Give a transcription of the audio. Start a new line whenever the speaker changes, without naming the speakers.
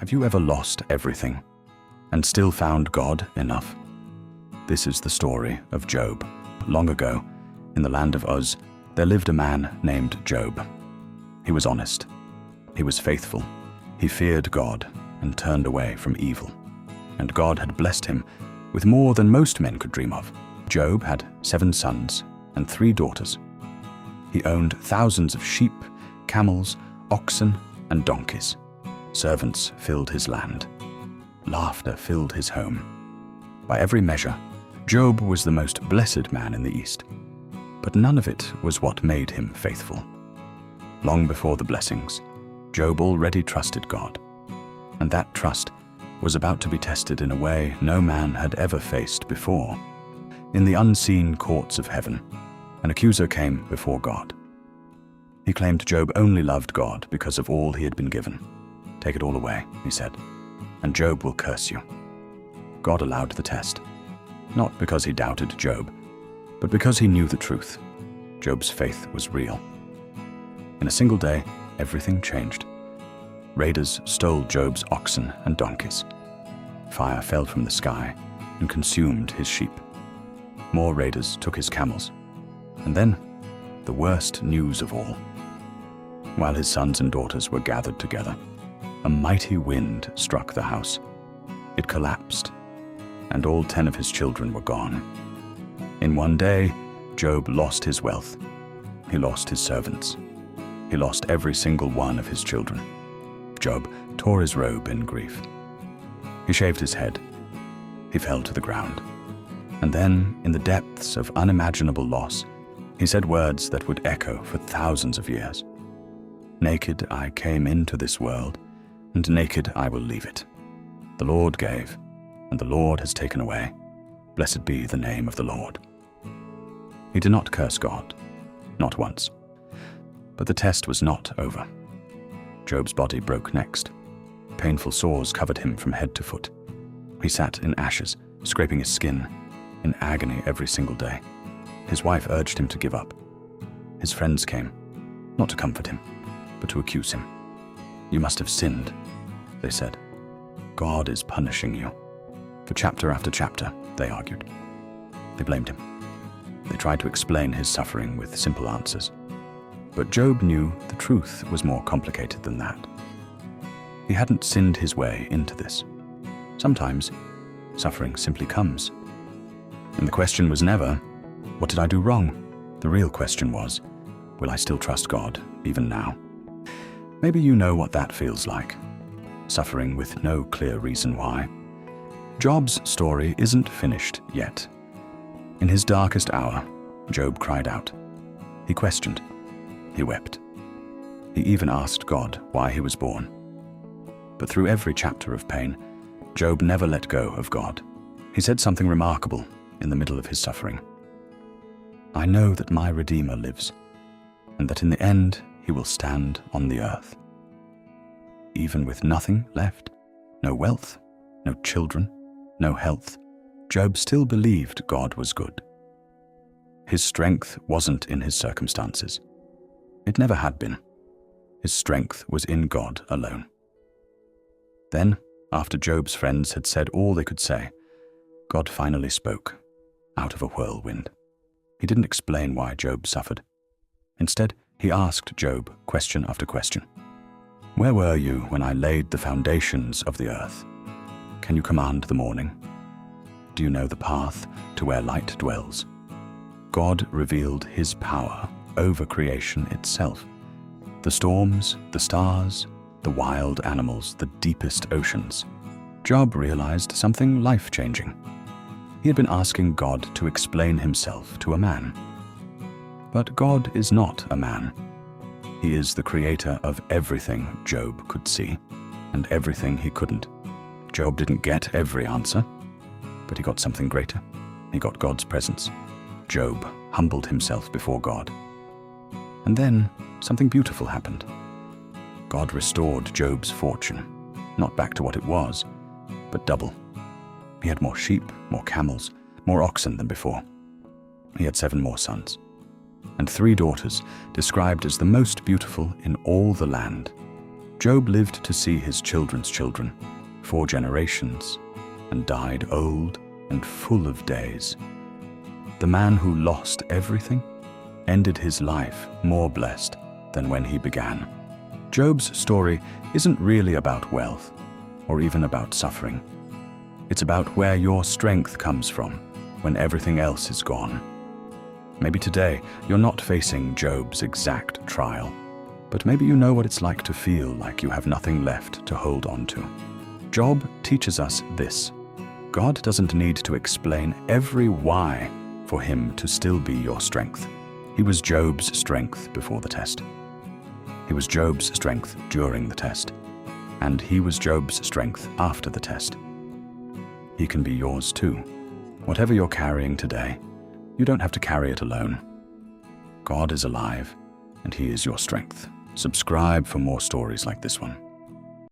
Have you ever lost everything and still found God enough? This is the story of Job. Long ago, in the land of Uz, there lived a man named Job. He was honest. He was faithful. He feared God and turned away from evil. And God had blessed him with more than most men could dream of. Job had 7 sons and 3 daughters. He owned thousands of sheep, camels, oxen, and donkeys. Servants filled his land. Laughter filled his home. By every measure, Job was the most blessed man in the East. But none of it was what made him faithful. Long before the blessings, Job already trusted God. And that trust was about to be tested in a way no man had ever faced before. In the unseen courts of heaven, an accuser came before God. He claimed Job only loved God because of all he had been given. "Take it all away," he said, "and Job will curse you." God allowed the test, not because he doubted Job, but because he knew the truth. Job's faith was real. In a single day, everything changed. Raiders stole Job's oxen and donkeys. Fire fell from the sky and consumed his sheep. More raiders took his camels. And then, the worst news of all. While his sons and daughters were gathered together, a mighty wind struck the house. It collapsed, and all 10 of his children were gone. In one day, Job lost his wealth. He lost his servants. He lost every single one of his children. Job tore his robe in grief. He shaved his head. He fell to the ground. And then, in the depths of unimaginable loss, he said words that would echo for thousands of years. "Naked I came into this world, and naked I will leave it. The Lord gave, and the Lord has taken away. Blessed be the name of the Lord." He did not curse God, not once. But the test was not over. Job's body broke next. Painful sores covered him from head to foot. He sat in ashes, scraping his skin, in agony every single day. His wife urged him to give up. His friends came, not to comfort him, but to accuse him. "You must have sinned," they said. "God is punishing you." For chapter after chapter, they argued. They blamed him. They tried to explain his suffering with simple answers. But Job knew the truth was more complicated than that. He hadn't sinned his way into this. Sometimes, suffering simply comes. And the question was never, "What did I do wrong?" The real question was, "Will I still trust God, even now?" Maybe you know what that feels like. Suffering with no clear reason why. Job's story isn't finished yet. In his darkest hour, Job cried out. He questioned. He wept. He even asked God why he was born. But through every chapter of pain, Job never let go of God. He said something remarkable in the middle of his suffering. "I know that my Redeemer lives, and that in the end he will stand on the earth." Even with nothing left, no wealth, no children, no health, Job still believed God was good. His strength wasn't in his circumstances. It never had been. His strength was in God alone. Then, after Job's friends had said all they could say, God finally spoke, out of a whirlwind. He didn't explain why Job suffered. Instead, he asked Job question after question. "Where were you when I laid the foundations of the earth? Can you command the morning? Do you know the path to where light dwells?" God revealed his power over creation itself. The storms, the stars, the wild animals, the deepest oceans. Job realized something life-changing. He had been asking God to explain himself to a man. But God is not a man. He is the creator of everything Job could see, and everything he couldn't. Job didn't get every answer, but he got something greater. He got God's presence. Job humbled himself before God. And then something beautiful happened. God restored Job's fortune, not back to what it was, but double. He had more sheep, more camels, more oxen than before. He had 7 more sons, and 3 daughters described as the most beautiful in all the land. Job lived to see his children's children, 4 generations, and died old and full of days. The man who lost everything ended his life more blessed than when he began. Job's story isn't really about wealth or even about suffering. It's about where your strength comes from when everything else is gone. Maybe today you're not facing Job's exact trial, but maybe you know what it's like to feel like you have nothing left to hold on to. Job teaches us this: God doesn't need to explain every why for him to still be your strength. He was Job's strength before the test. He was Job's strength during the test. And he was Job's strength after the test. He can be yours too. Whatever you're carrying today, you don't have to carry it alone. God is alive, and he is your strength. Subscribe for more stories like this one.